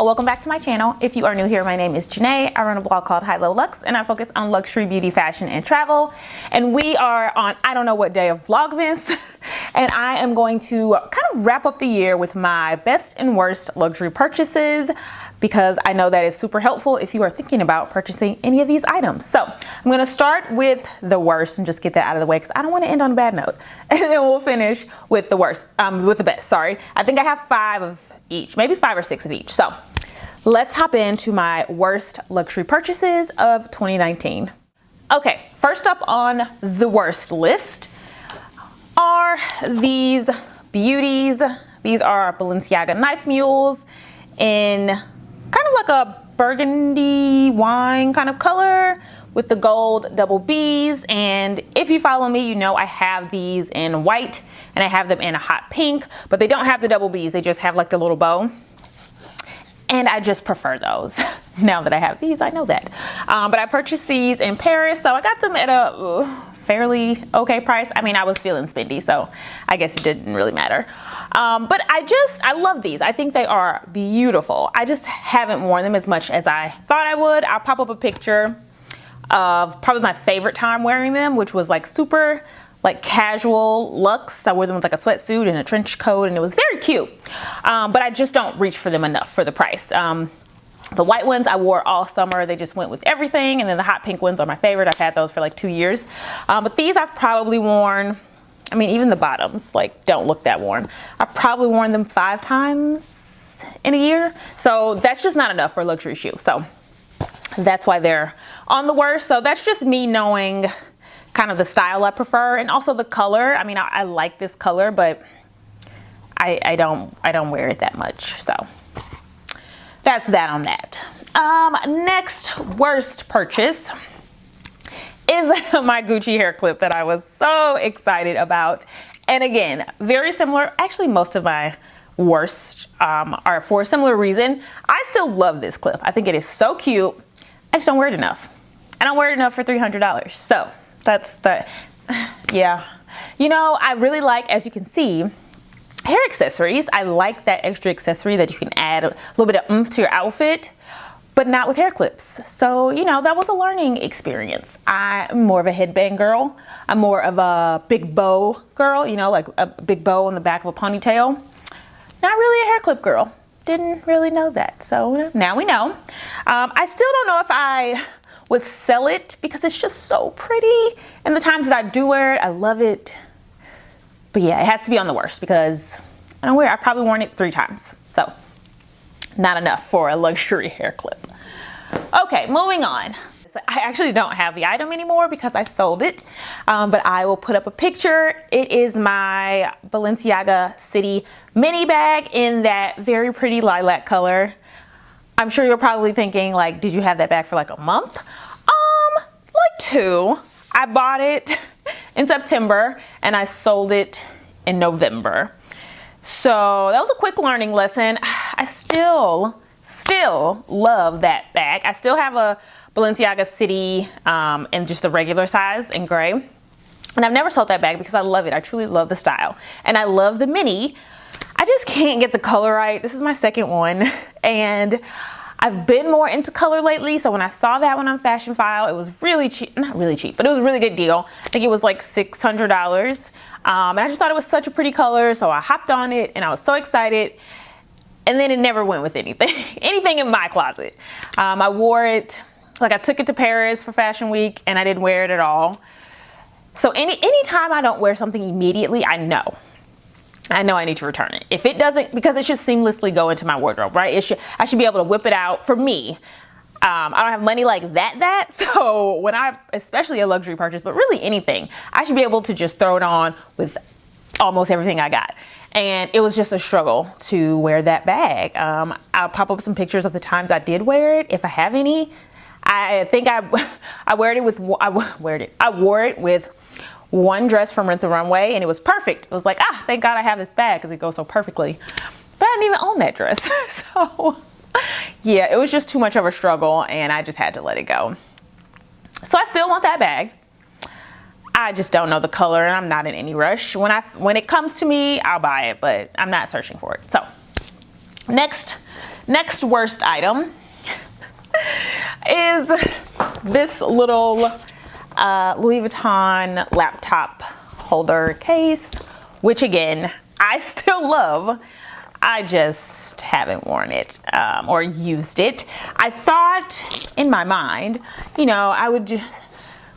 welcome back to my channel. If you are new here, my name is Janae. I run a blog called High Low Luxe, and I focus on luxury, beauty, fashion, and travel. And we are on, I don't know what day of Vlogmas, and I am going to kind of wrap up the year with my best and worst luxury purchases, because I know that is super helpful if you are thinking about purchasing any of these items. So I'm going to start with the worst and just get that out of the way, because I don't want to end on a bad note. And then we'll finish with the worst, with the best, sorry. I think I have 5 of each, maybe 5 or 6 of each. So let's hop into my worst luxury purchases of 2019. Okay, first up on the worst list are these beauties. These are Balenciaga knife mules in kind of like a burgundy wine kind of color with the gold double B's. And if you follow me, you know I have these in white and I have them in a hot pink, but they don't have the double B's. They just have like the little bow. And I just prefer those. Now that I have these, I know that. But I purchased these in Paris, so I got them at a fairly okay price. I mean, I was feeling spendy, so I guess it didn't really matter. But I love these. I think they are beautiful. I just haven't worn them as much as I thought I would. I'll pop up a picture of probably my favorite time wearing them, which was like super like casual Luxxe. I wore them with like a sweatsuit and a trench coat, and it was very cute. But I just don't reach for them enough for the price. The white ones I wore all summer. They just went with everything. And then the hot pink ones are my favorite. I've had those for like 2 years. But these I've probably worn, I mean, even the bottoms like don't look that worn. I've probably worn them 5 times in a year. So that's just not enough for a luxury shoe. So that's why they're on the worst. So that's just me knowing kind of the style I prefer, and also the color. I mean, I like this color, but I don't wear it that much. So that's that on that. Next worst purchase is my Gucci hair clip that I was so excited about. And again, very similar. Actually, most of my worst are for a similar reason. I still love this clip. I think it is so cute. I just don't wear it enough. I don't wear it enough for $300. So that's the, yeah. You know, I really like, as you can see, hair accessories. I like that extra accessory that you can add a little bit of oomph to your outfit, but not with hair clips. So, you know, that was a learning experience. I'm more of a headband girl. I'm more of a big bow girl, you know, like a big bow on the back of a ponytail. Not really a hair clip girl. Didn't really know that. So now we know. I still don't know if I would sell it because it's just so pretty. And the times that I do wear it, I love it. But yeah, it has to be on the worst because I've probably worn it 3 times. So not enough for a luxury hair clip. Okay, moving on. So I actually don't have the item anymore because I sold it, but I will put up a picture. It is my Balenciaga City mini bag in that very pretty lilac color. I'm sure you're probably thinking, like, did you have that bag for like a month? Like 2. I bought it in September and I sold it in November. So that was a quick learning lesson. I still love that bag. I still have a Balenciaga City in just the regular size in gray. And I've never sold that bag because I love it. I truly love the style. And I love the mini. I just can't get the color right. This is my second one. And I've been more into color lately. So when I saw that one on Fashion File, it was really cheap. Not really cheap, but it was a really good deal. I think it was like $600. And I just thought it was such a pretty color. So I hopped on it and I was so excited. And then it never went with anything, anything in my closet. I wore it, like I took it to Paris for Fashion Week and I didn't wear it at all. So anytime I don't wear something immediately, I know I need to return it. If it doesn't, because it should seamlessly go into my wardrobe, right? I should be able to whip it out. For me, I don't have money like that. So when especially a luxury purchase, but really anything, I should be able to just throw it on with almost everything I got. And it was just a struggle to wear that bag. I'll pop up some pictures of the times I did wear it, if I have any. I think I wore it with one dress from Rent the Runway, and it was perfect. It was like, thank God I have this bag because it goes so perfectly. But I didn't even own that dress. So yeah, it was just too much of a struggle and I just had to let it go. So I still want that bag. I just don't know the color and I'm not in any rush. When it comes to me, I'll buy it, but I'm not searching for it. So next Next worst item is this little Louis Vuitton laptop holder case, which again, I still love. I just haven't worn it or used it. I thought in my mind, you know, I would just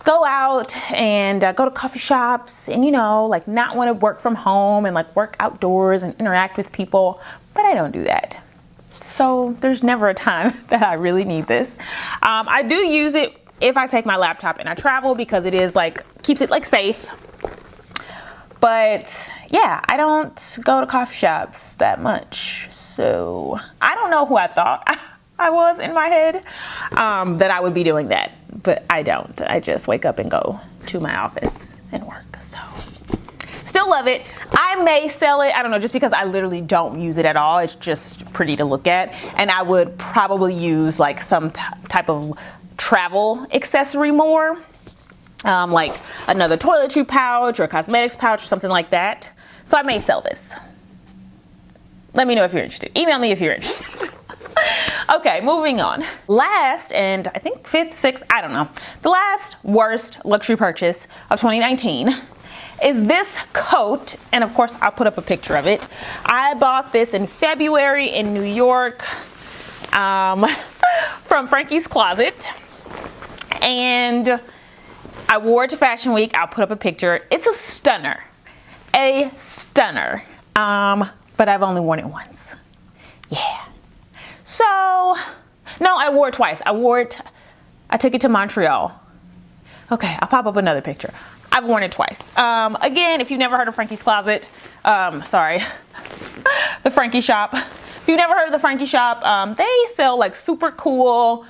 go out and go to coffee shops and, you know, like not want to work from home and like work outdoors and interact with people, but I don't do that. So there's never a time that I really need this. I do use it if I take my laptop and I travel because it is like, keeps it like safe. But yeah, I don't go to coffee shops that much. So I don't know who I thought I was in my head that I would be doing that, but I don't. I just wake up and go to my office and work. So still love it. I may sell it. I don't know, just because I literally don't use it at all. It's just pretty to look at. And I would probably use like some type of travel accessory more. Like another toiletry pouch or cosmetics pouch or something like that. So I may sell this. Let me know if you're interested. Email me if you're interested. Okay, moving on. Last, and I think fifth, sixth, I don't know. The last worst luxury purchase of 2019 is this coat. And of course, I'll put up a picture of it. I bought this in February in New York from Frankie's Closet. And I wore it to Fashion Week. I'll put up a picture. It's a stunner. A stunner. But I've only worn it once. Yeah. So, no, I wore it twice. I took it to Montreal. Okay, I'll pop up another picture. I've worn it twice. Again, if you've never heard of Frankie's Closet, sorry, the Frankie shop. If you've never heard of the Frankie shop, they sell like super cool,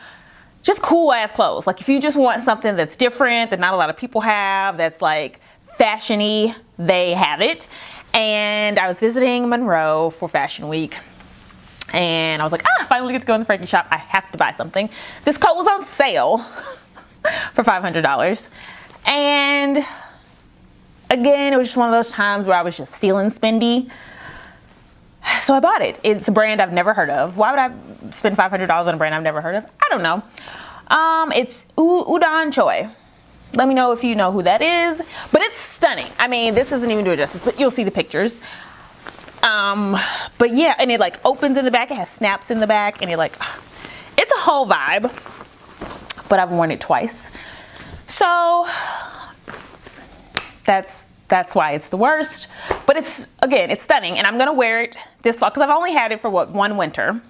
just cool ass clothes. Like if you just want something that's different, that not a lot of people have, that's like fashion-y, they have it. And I was visiting Monroe for Fashion Week. And I was like, I finally get to go in the Frankie shop. I have to buy something. This coat was on sale for $500. And again, it was just one of those times where I was just feeling spendy. So I bought it. It's a brand I've never heard of. Why would I spend $500 on a brand I've never heard of? I don't know. It's Udon Choi. Let me know if you know who that is. But it's stunning. I mean, this doesn't even do it justice, but you'll see the pictures. But yeah, and it like opens in the back. It has snaps in the back, and it like, it's a whole vibe. But I've worn it twice. So that's why it's the worst. But it's, again, it's stunning, and I'm gonna wear it this fall because I've only had it for one winter.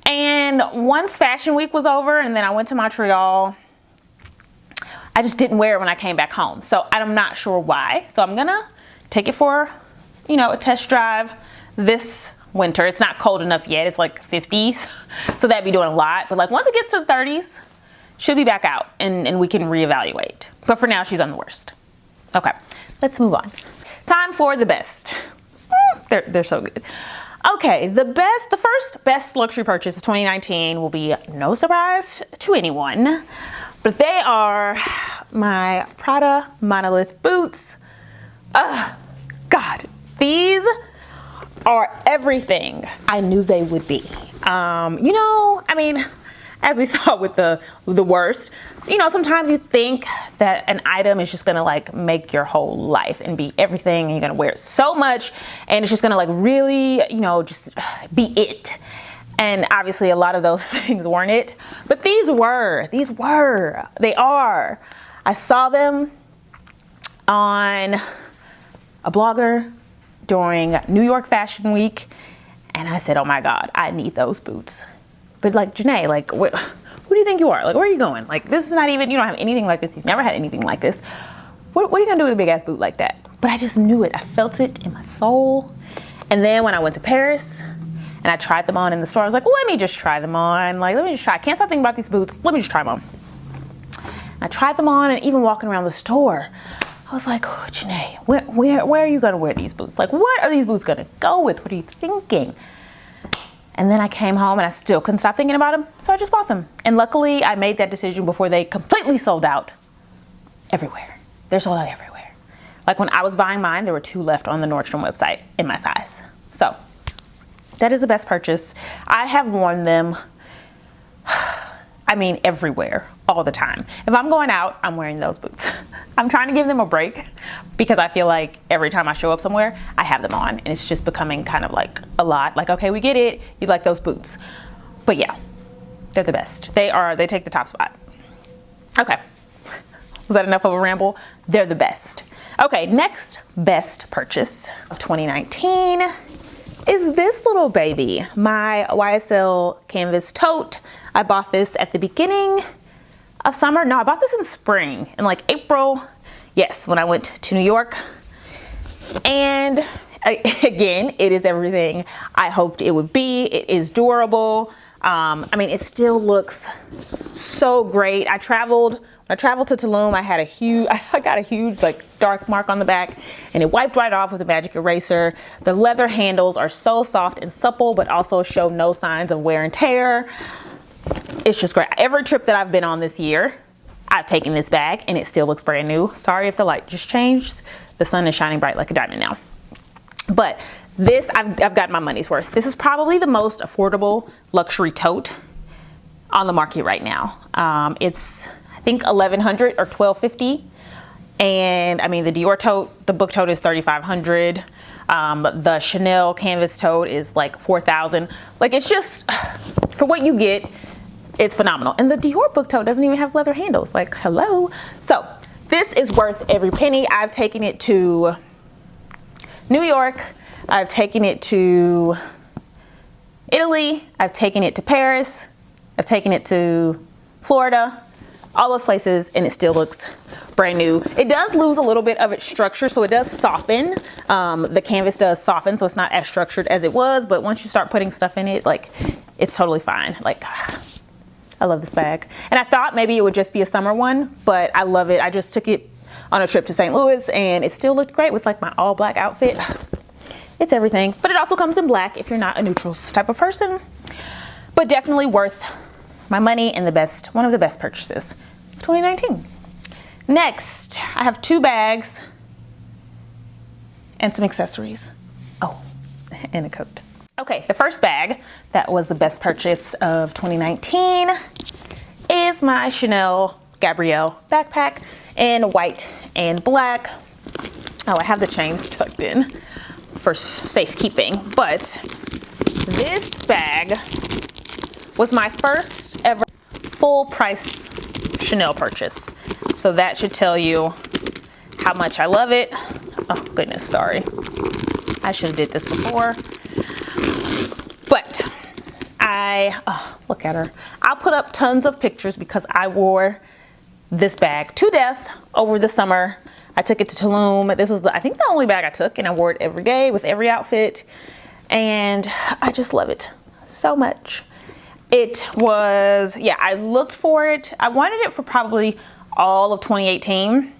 And once Fashion Week was over and then I went to Montreal, I just didn't wear it when I came back home. So I'm not sure why. So I'm gonna take it for, you know, a test drive this winter. It's not cold enough yet. It's like 50s. So that'd be doing a lot. But like once it gets to the 30s, she'll be back out and we can reevaluate. But for now, she's on the worst. Okay, let's move on. Time for the best. They're so good. Okay, the first best luxury purchase of 2019 will be no surprise to anyone, but they are my Prada Monolith boots. God, these are everything I knew they would be. You know, I mean, as we saw with the worst, you know, sometimes you think that an item is just gonna like make your whole life and be everything, and you're gonna wear it so much and it's just gonna like really, you know, just be it. And obviously a lot of those things weren't it, but these are. I saw them on a blogger during New York Fashion Week, and I said, oh my God, I need those boots. But like, Janae, like, who do you think you are? Like, where are you going? Like, this is not even, you don't have anything like this. You've never had anything like this. What are you gonna do with a big ass boot like that? But I just knew it. I felt it in my soul. And then when I went to Paris and I tried them on in the store, I was like, let me just try them on. Like, let me just try. I can't stop thinking about these boots. Let me just try them on. I tried them on, and even walking around the store, I was like, oh, Janae, where are you gonna wear these boots? Like, what are these boots gonna go with? What are you thinking? And then I came home and I still couldn't stop thinking about them, so I just bought them. And luckily, I made that decision before they completely sold out everywhere. They're sold out everywhere. Like when I was buying mine, there were 2 left on the Nordstrom website in my size. So That is the best purchase. I have worn them, I mean, everywhere, all the time. If I'm going out, I'm wearing those boots. I'm trying to give them a break because I feel like every time I show up somewhere, I have them on, and it's just becoming kind of like a lot. Like, okay, we get it. You like those boots. But yeah, they're the best. They take the top spot. Okay. Was that enough of a ramble? They're the best. Okay, next best purchase of 2019 is this little baby, my YSL canvas tote. I bought this at the beginning of summer. No, I bought this in spring, in like April. Yes, when I went to New York. And again, it is everything I hoped it would be. It is durable. I mean, it still looks so great. When I traveled to Tulum, I got a huge like dark mark on the back, and it wiped right off with a magic eraser. The leather handles are so soft and supple, but also show no signs of wear and tear. It's just great. Every trip that I've been on this year, I've taken this bag, and it still looks brand new. Sorry if the light just changed. The sun is shining bright like a diamond now. But this, I've got my money's worth. This is probably the most affordable luxury tote on the market right now. It's, I think, $1,100 or $1,250. And I mean, the Dior tote, the book tote is $3,500. The Chanel canvas tote is like $4,000. Like, it's just, for what you get, it's phenomenal. And the Dior book tote doesn't even have leather handles. Like, hello. So this is worth every penny. I've taken it to New York. I've taken it to Italy. I've taken it to Paris. I've taken it to Florida, all those places, and it still looks brand new. It does lose a little bit of its structure, so it does soften. The canvas does soften, so it's not as structured as it was, but once you start putting stuff in it, like, it's totally fine. Like, I love this bag. And I thought maybe it would just be a summer one, but I love it. I just took it on a trip to St. Louis, and it still looked great with like my all black outfit. It's everything, but it also comes in black if you're not a neutrals type of person. But definitely worth my money and one of the best purchases of 2019. Next, I have 2 bags and some accessories. Oh, and a coat. Okay, the first bag that was the best purchase of 2019 is my Chanel Gabrielle backpack in white and black. Oh, I have the chains tucked in for safekeeping, but this bag was my first ever full price Chanel purchase. So that should tell you how much I love it. Oh goodness, sorry. I should have did this before. But look at her. I'll put up tons of pictures because I wore this bag to death over the summer. I took it to Tulum. This was, I think, the only bag I took, and I wore it every day with every outfit. And I just love it so much. It was, yeah, I looked for it. I wanted it for probably all of 2018,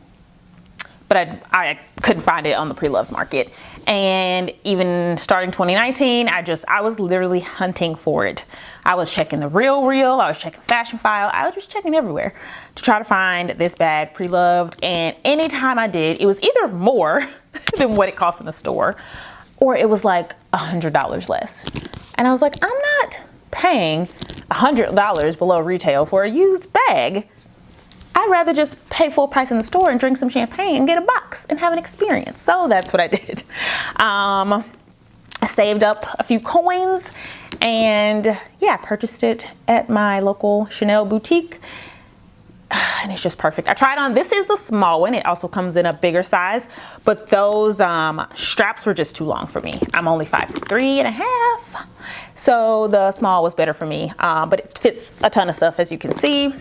but I couldn't find it on the pre-loved market. And even starting 2019, I was literally hunting for it. I was checking the Real, I was checking Fashion File, I was just checking everywhere to try to find this bag pre-loved. And anytime I did, it was either more than what it cost in the store, or it was like $100 less. And I was like, I'm not paying $100 below retail for a used bag. I'd rather just pay full price in the store and drink some champagne and get a box and have an experience. So that's what I did. I saved up a few coins and yeah, purchased it at my local Chanel boutique. And it's just perfect. I tried on, this is the small one. It also comes in a bigger size, but those straps were just too long for me. I'm only 5'3.5". So the small was better for me, but it fits a ton of stuff, as you can see.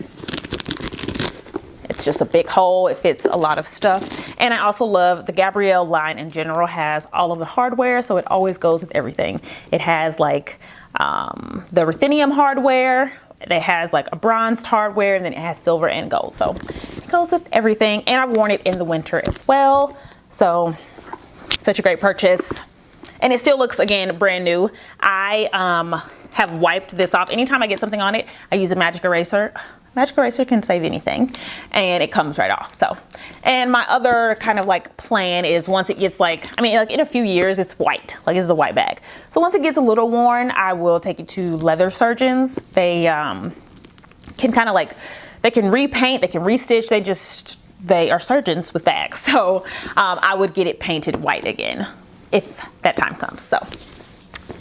It's just a big hole. It fits a lot of stuff. And I also love the Gabrielle line in general has all of the hardware, so it always goes with everything. It has like the ruthenium hardware. It has like a bronzed hardware, and then it has silver and gold. So it goes with everything. And I've worn it in the winter as well. So such a great purchase. And it still looks, again, brand new. I have wiped this off. Anytime I get something on it, I use a magic eraser. magic eraser can save anything, and it comes right off. So, and my other kind of like plan is once it gets like, I mean, like in a few years, it's white, like it's a white bag. So once it gets a little worn, I will take it to leather surgeons. They can kind of like, they can repaint, they can restitch, they are surgeons with bags. So I would get it painted white again if that time comes. So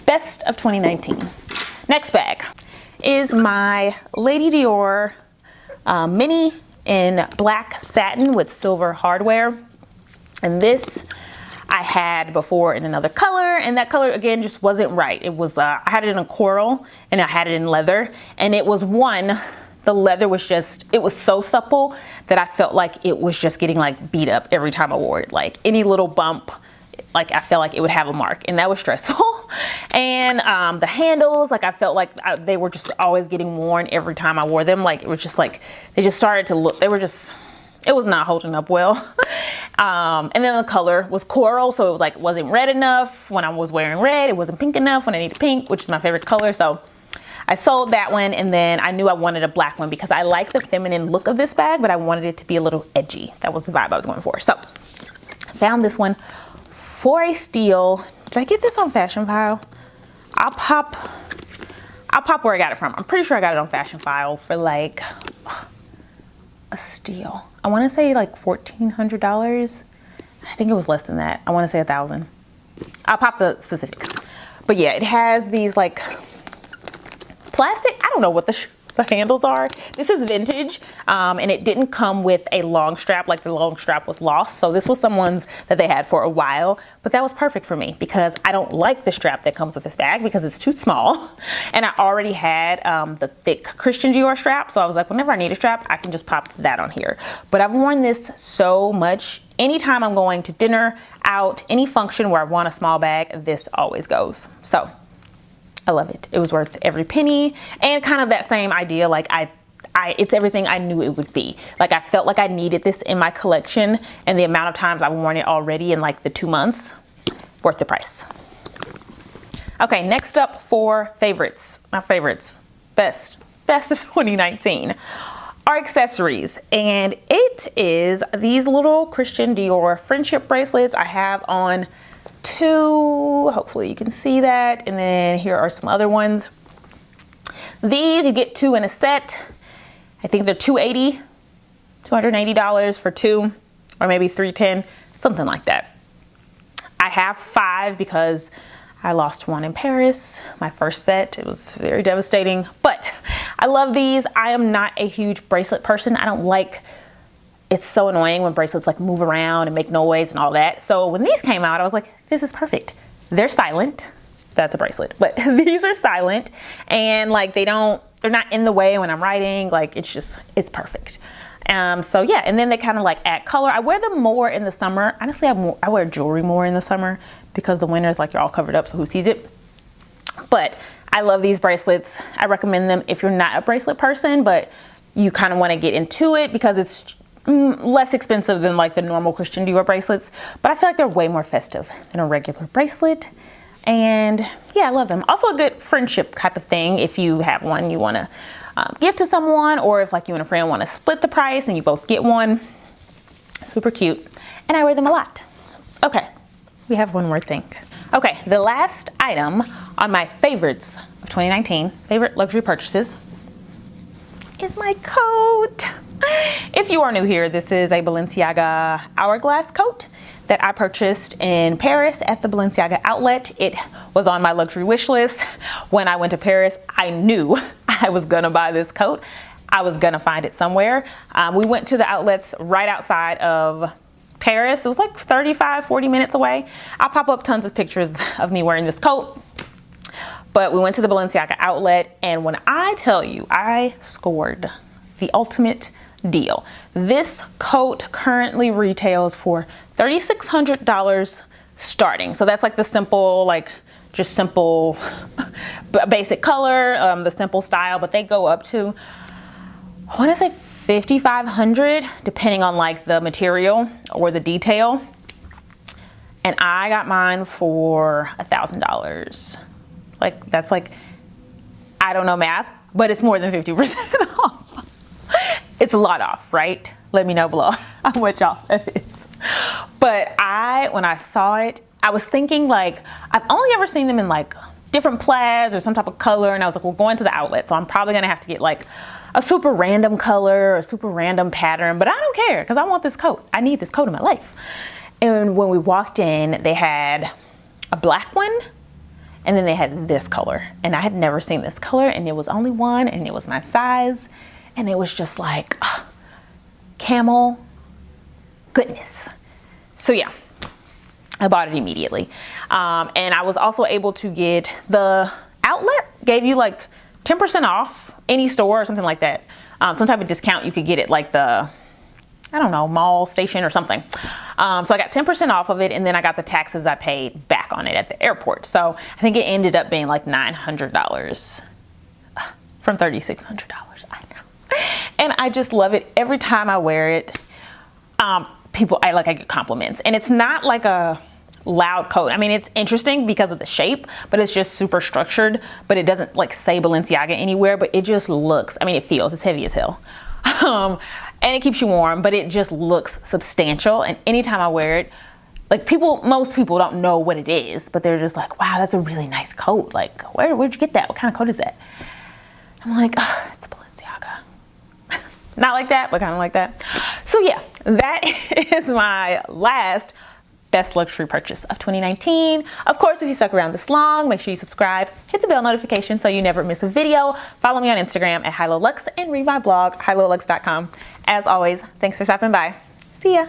best of 2019. Next bag is my Lady Dior mini in black satin with silver hardware. And this I had before in another color, and that color again just wasn't right. It was, I had it in a coral and I had it in leather, and it was the leather was just, it was so supple that I felt like it was just getting like beat up every time I wore it. Like any little bump, like I felt like it would have a mark, and that was stressful. And the handles, like I felt like they were just always getting worn every time I wore them. Like it was just like, they just started to look, it was not holding up well. And then the color was coral, so it was like, wasn't red enough when I was wearing red. It wasn't pink enough when I needed pink, which is my favorite color. So I sold that one, and then I knew I wanted a black one because I like the feminine look of this bag, but I wanted it to be a little edgy. That was the vibe I was going for. So I found this one for a steal. Did I get this on Fashion File? I'll pop where I got it from. I'm pretty sure I got it on Fashion File for like a steal. I want to say like $1,400. I think it was less than that. I want to say $1,000. I'll pop the specifics. But yeah, it has these like plastic, I don't know what the handles are. This is vintage, and it didn't come with a long strap. Like the long strap was lost, so this was someone's that they had for a while, but that was perfect for me because I don't like the strap that comes with this bag because it's too small, and I already had the thick Christian Dior strap, so I was like, whenever I need a strap, I can just pop that on here. But I've worn this so much. Anytime I'm going to dinner, out, any function where I want a small bag, this always goes. So I love it. It was worth every penny, and kind of that same idea. Like it's everything I knew it would be. Like I felt like I needed this in my collection, and the amount of times I've worn it already in like the 2 months, worth the price. Okay, next up for favorites, my favorites, best of 2019 are accessories, and it is these little Christian Dior friendship bracelets. I have on 2, hopefully you can see that, and then here are some other ones. These you get 2 in a set. I think they're $280 for 2, or maybe $310, something like that. I have 5 because I lost 1 in Paris, my first set. It was very devastating, but I love these. I am not a huge bracelet person. I don't like, it's so annoying when bracelets like move around and make noise and all that. So when these came out, I was like, this is perfect. They're silent. That's a bracelet, but these are silent, and like they're not in the way when I'm writing. Like it's perfect. So yeah, and then they kind of like add color. I wear them more in the summer. Honestly, I wear jewelry more in the summer because the winter is like you're all covered up, so who sees it? But I love these bracelets. I recommend them if you're not a bracelet person, but you kind of want to get into it because it's less expensive than like the normal Christian Dior bracelets, but I feel like they're way more festive than a regular bracelet. And yeah, I love them. Also a good friendship type of thing if you have one you want to give to someone, or if like you and a friend want to split the price and you both get one. Super cute, and I wear them a lot. Okay, we have one more thing. Okay, the last item on my favorites of 2019, favorite luxury purchases, is my coat. If you are new here, this is a Balenciaga hourglass coat that I purchased in Paris at the Balenciaga outlet. It was on my luxury wish list. When I went to Paris, I knew I was gonna buy this coat. I was gonna find it somewhere. We went to the outlets right outside of Paris. It was like 35, 40 minutes away. I'll pop up tons of pictures of me wearing this coat. But we went to the Balenciaga outlet, and when I tell you, I scored the ultimate deal. This coat currently retails for $3,600 starting. So that's like the simple, like just simple basic color, the simple style, but they go up to, I want to say $5,500 depending on like the material or the detail. And I got mine for $1,000. Like that's like, I don't know math, but it's more than 50% off. It's a lot off, right? Let me know below how much off that is. But when I saw it, I was thinking like, I've only ever seen them in like different plaids or some type of color. And I was like, well, going to the outlet. So I'm probably gonna have to get like a super random color or a super random pattern, but I don't care because I want this coat. I need this coat in my life. And when we walked in, they had a black one and then they had this color. And I had never seen this color and it was only one and it was my size. And it was just like, camel goodness. So yeah, I bought it immediately. And I was also able to get the outlet gave you like 10% off any store or something like that. Some type of discount you could get it like the, I don't know, mall station or something. So I got 10% off of it and then I got the taxes I paid back on it at the airport. So I think it ended up being like $900 from $3,600. I know. And I just love it. Every time I wear it, I get compliments. And it's not like a loud coat. I mean, it's interesting because of the shape, but it's just super structured, but it doesn't like say Balenciaga anywhere, but it just looks, I mean, it feels, it's heavy as hell. And it keeps you warm, but it just looks substantial. And anytime I wear it, like most people don't know what it is, but they're just like, wow, that's a really nice coat. Like, where'd you get that? What kind of coat is that? I'm like, oh, it's Balenciaga. Not like that, but kind of like that. So yeah, that is my last best luxury purchase of 2019. Of course, if you stuck around this long, make sure you subscribe, hit the bell notification so you never miss a video. Follow me on Instagram at HiLowLuxxe and read my blog, HiLowLuxxe.com. As always, thanks for stopping by. See ya.